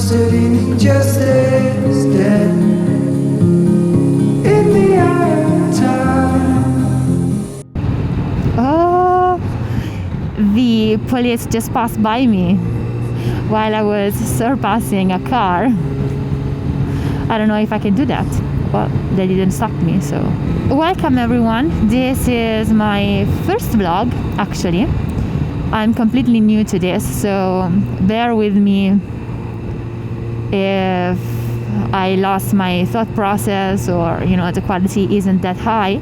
sitting injustice dead in the eye of time. Oh, the police just passed by me while I was surpassing a car. I don't know if I can do that, but they didn't stop me, so. Welcome everyone, this is my first vlog actually. I'm completely new to this, so bear with me if I lost my thought process or the quality isn't that high.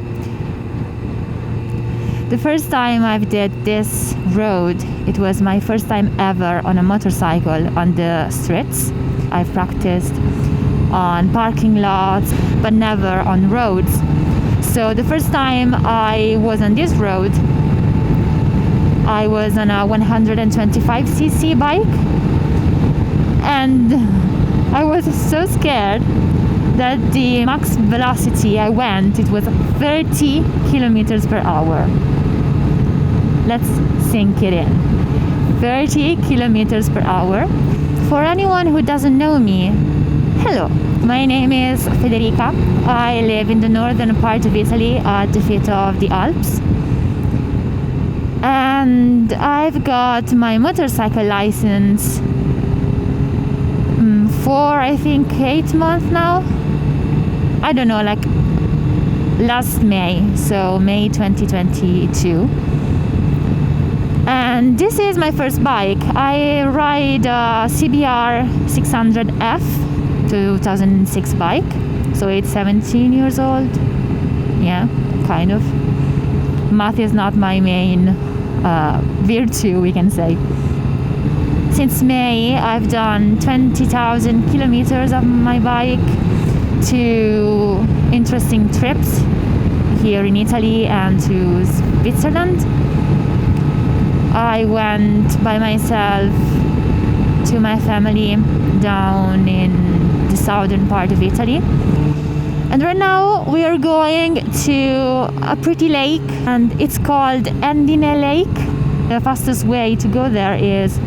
The first time I've did this road, it was my first time ever on a motorcycle on the streets. I've practiced on parking lots but never on roads. So the first time I was on this road, I was on a 125cc bike, and I was so scared that the max velocity I went, it was 30 kilometers per hour. Let's sink it in. 30 kilometers per hour. For anyone who doesn't know me, hello, my name is Federica. I live in the northern part of Italy at the foot of the Alps. And I've got my motorcycle license for I think 8 months now. I don't know, like last May, so May 2022. And this is my first bike. I ride a CBR 600F 2006 bike, so it's 17 years old. Yeah, kind of. Math is not my main virtue, we can say. Since May, I've done 20,000 kilometers of my bike to interesting trips here in Italy and to Switzerland. I went by myself to my family down in the southern part of Italy. And right now we are going to a pretty lake, and it's called Endine Lake. The fastest way to go there is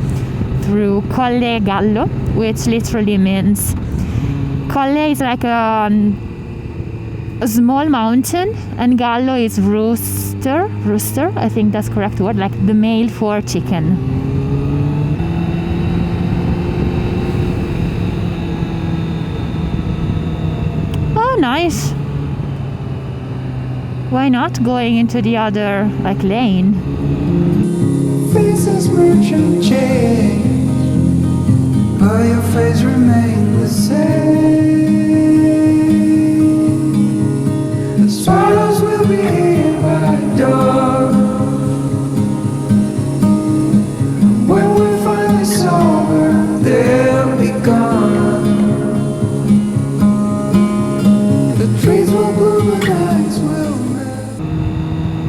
through Colle Gallo, which literally means Colle is like a small mountain, and Gallo is rooster, I think that's correct word, like the male for chicken. Nice. Why not going into the other lane? Faces merchant change, but your face remain the same. The swallows will be here by dawn. When we're finally sober, they'll be gone.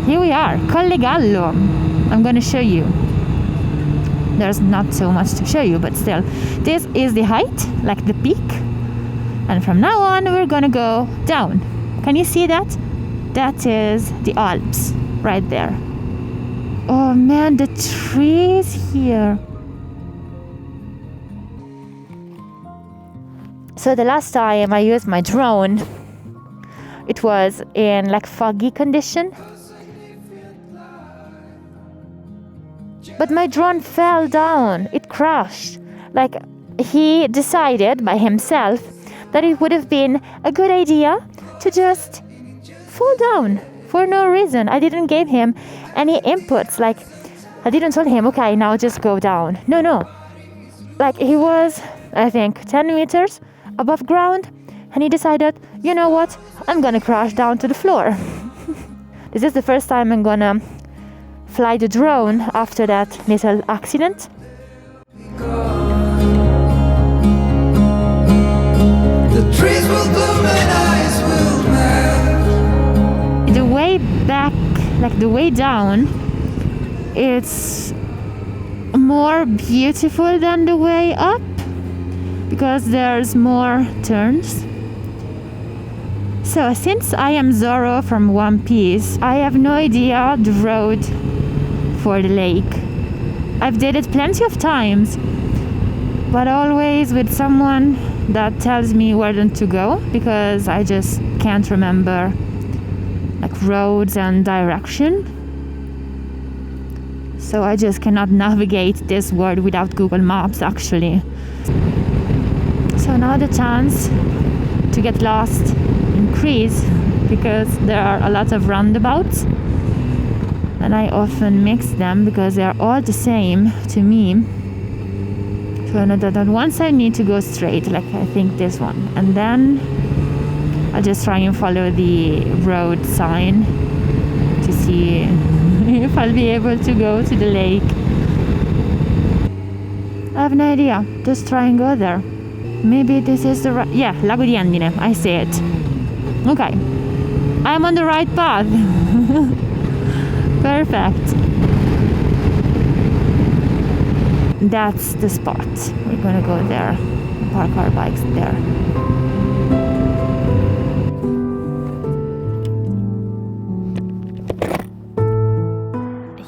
Here we are, Colle Gallo. I'm going to show you. There's not so much to show you, but still. This is the height, like the peak. And from now on, we're going to go down. Can you see that? That is the Alps, right there. Oh man, the trees here. So the last time I used my drone, it was in foggy condition. But my drone fell down. It crashed. He decided by himself that it would have been a good idea to just fall down for no reason. I didn't give him any inputs. I didn't tell him, okay, now just go down. No. He was, I think, 10 meters above ground, and he decided, you know what? I'm gonna crash down to the floor. This is the first time I'm gonna fly the drone after that little accident. The trees will bloom and ice will melt. The way back, the way down, it's more beautiful than the way up because there's more turns. So since I am Zoro from One Piece, I have no idea the road for the lake. I've did it plenty of times, but always with someone that tells me where to go, because I just can't remember like roads and direction. So I just cannot navigate this world without Google Maps, actually. So now the chance to get lost increase, because there are a lot of roundabouts and I often mix them because they are all the same to me. So I know that on one side I need to go straight, like I think this one, and then I'll just try and follow the road sign to see if I'll be able to go to the lake. I have no idea, just try and go there. Maybe this is the right... Yeah, Lago di Endine, I see it. Okay, I'm on the right path. Perfect. That's the spot. We're gonna go there, park our bikes there.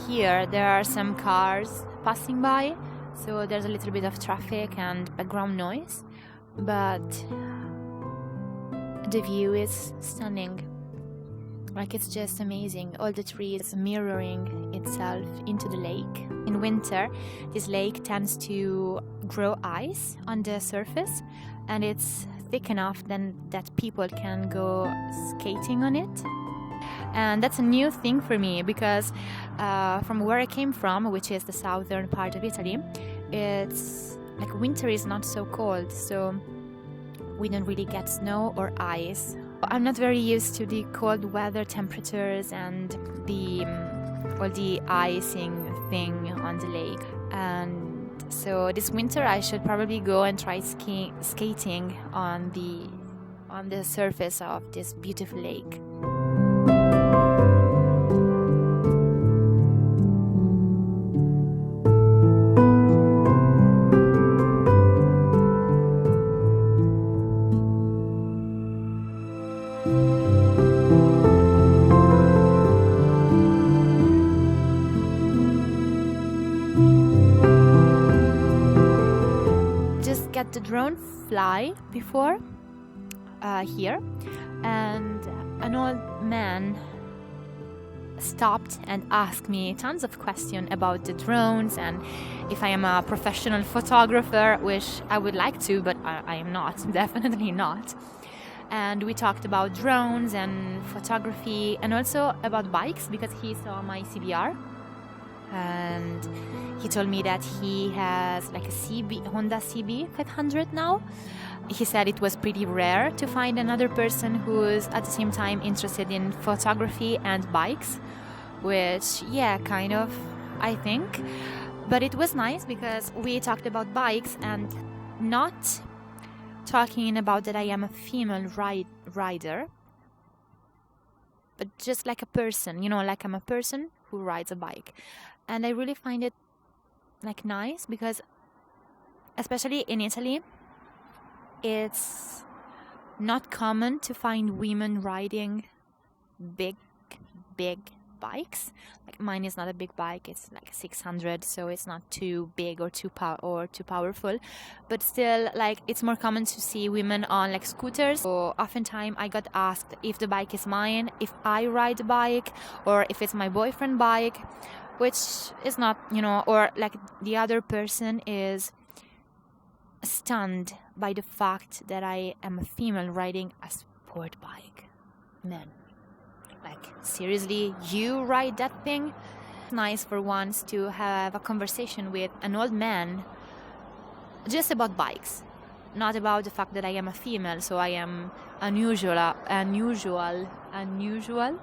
Here there are some cars passing by, so there's a little bit of traffic and background noise, but the view is stunning. Like, it's just amazing. All the trees mirroring itself into the lake. In winter, this lake tends to grow ice on the surface, and it's thick enough then that people can go skating on it. And that's a new thing for me, because from where I came from, which is the southern part of Italy, it's like winter is not so cold, so we don't really get snow or ice. I'm not very used to the cold weather temperatures and all the icing thing on the lake. And so this winter I should probably go and try skating on the surface of this beautiful lake. Get the drone fly before here, and an old man stopped and asked me tons of questions about the drones and if I am a professional photographer, which I would like to, but I am not, definitely not. And we talked about drones and photography, and also about bikes, because he saw my CBR. And he told me that he has like a Honda CB 500 now. He said it was pretty rare to find another person who's at the same time interested in photography and bikes, which, yeah, kind of, I think. But it was nice because we talked about bikes and not talking about that I am a female rider, but just like a person, like I'm a person who rides a bike. And I really find it like nice, because especially in Italy, it's not common to find women riding big bikes. Like, mine is not a big bike, it's like 600, so it's not too big or too powerful, but still, like, it's more common to see women on like scooters. So oftentimes I got asked if the bike is mine, if I ride the bike, or if it's my boyfriend's bike, which is not, or like the other person is stunned by the fact that I am a female riding a sport bike. Man, like, seriously, you ride that thing? It's nice for once to have a conversation with an old man just about bikes, not about the fact that I am a female, so I am unusual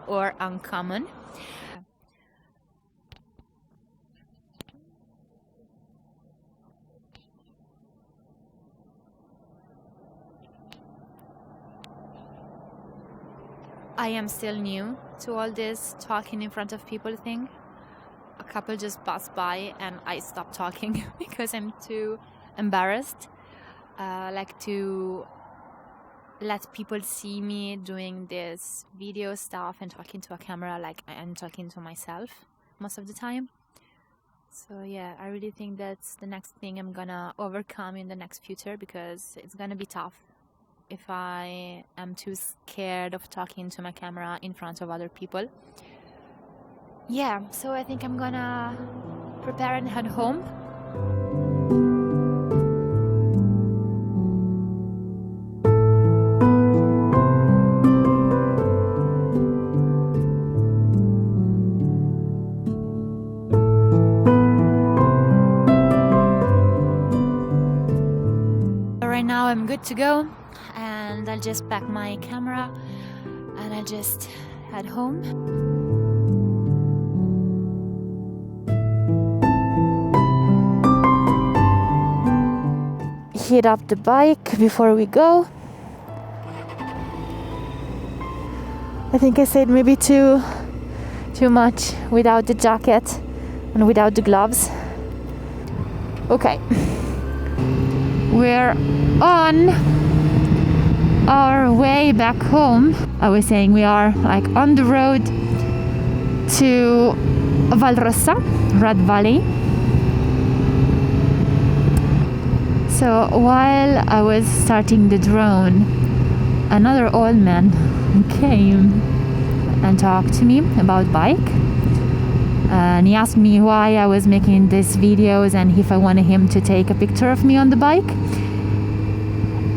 or uncommon. I am still new to all this talking in front of people thing. A couple just passed by and I stopped talking because I'm too embarrassed, like, to let people see me doing this video stuff and talking to a camera like I'm talking to myself most of the time. So yeah, I really think that's the next thing I'm gonna overcome in the next future, because it's gonna be tough if I am too scared of talking to my camera in front of other people. Yeah, so I think I'm gonna prepare and head home. Right now I'm good to go, and I'll just pack my camera and I'll just head home. Heat up the bike before we go. I think I said maybe too much without the jacket and without the gloves. Okay, we're on our way back home. I was saying we are like on the road to Valrossa, Red Valley. So while I was starting the drone, another old man came and talked to me about bike, and he asked me why I was making these videos and if I wanted him to take a picture of me on the bike.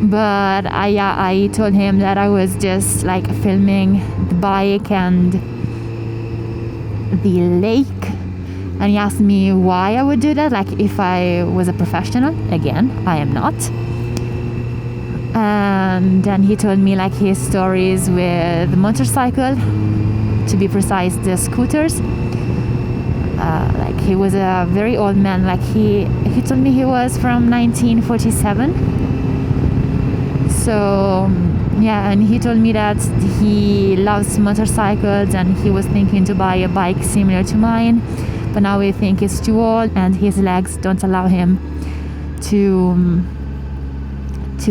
But I told him that I was just like filming the bike and the lake, and he asked me why I would do that, like if I was a professional. Again, I am not. And then he told me like his stories with the motorcycle, to be precise the scooters. Like he was a very old man, like he told me he was from 1947. So yeah, and he told me that he loves motorcycles and he was thinking to buy a bike similar to mine, but now we think he's too old and his legs don't allow him to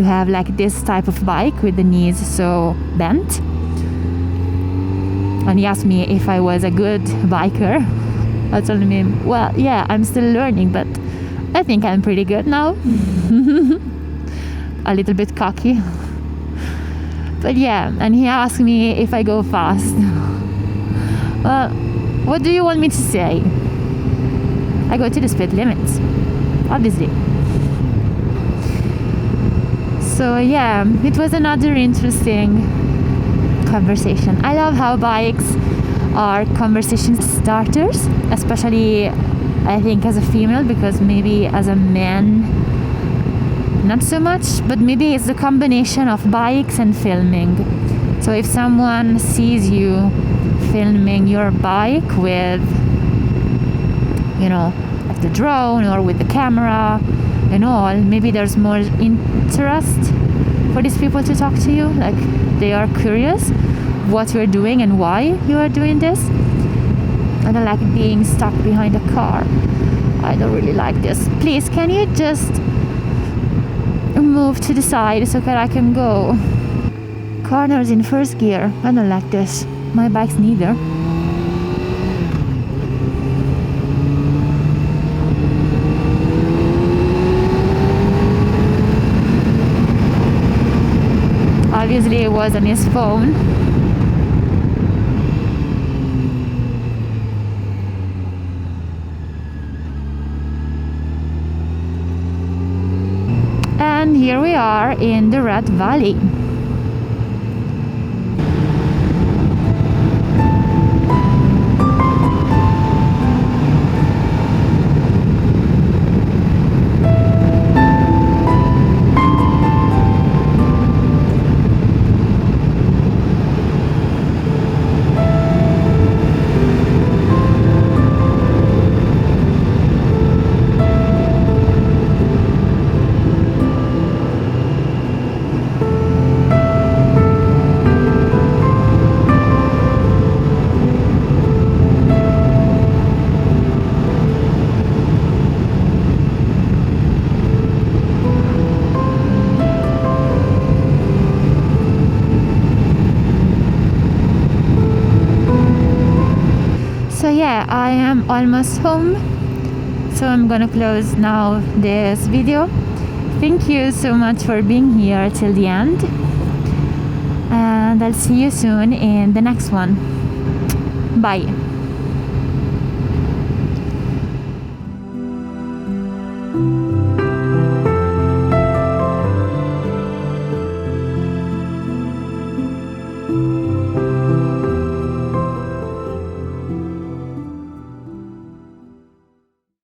have like this type of bike with the knees so bent. And he asked me if I was a good biker. I told him, well, yeah, I'm still learning, but I think I'm pretty good now. A little bit cocky. But yeah, and he asked me if I go fast. Well, what do you want me to say? I go to the speed limits, obviously. So yeah, it was another interesting conversation. I love how bikes are conversation starters, especially I think as a female, because maybe as a man not so much, but maybe it's the combination of bikes and filming. So if someone sees you filming your bike with, you know, like the drone or with the camera and all, maybe there's more interest for these people to talk to you. Like they are curious what you're doing and why you are doing this. And I like being stuck behind a car. I don't really like this. Please, can you just move to the side so that I can go? Corners in first gear. I don't like this. My bike's neither. Obviously it was on his phone. And here we are in the Red Valley. So yeah, I am almost home. So I'm gonna close now this video. Thank you so much for being here till the end, and I'll see you soon in the next one. Bye.